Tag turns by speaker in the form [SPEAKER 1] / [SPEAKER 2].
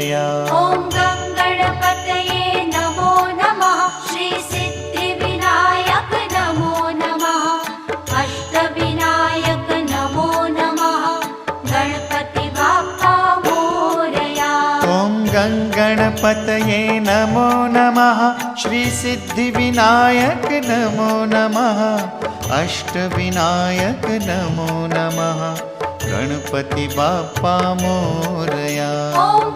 [SPEAKER 1] मोरया।
[SPEAKER 2] ॐ गणपतये नमो नमः। श्री सिद्धिविनायक नमो नमः। अष्टविनायक नमो नमः। गणपति बाप्पा मोरया।
[SPEAKER 1] ॐ गणपतये नमो नमः। श्री सिद्धिविनायक नमो नमः। अष्टविनायक नमो नमः। गणपति बाप्पा मोरया।
[SPEAKER 2] ॐ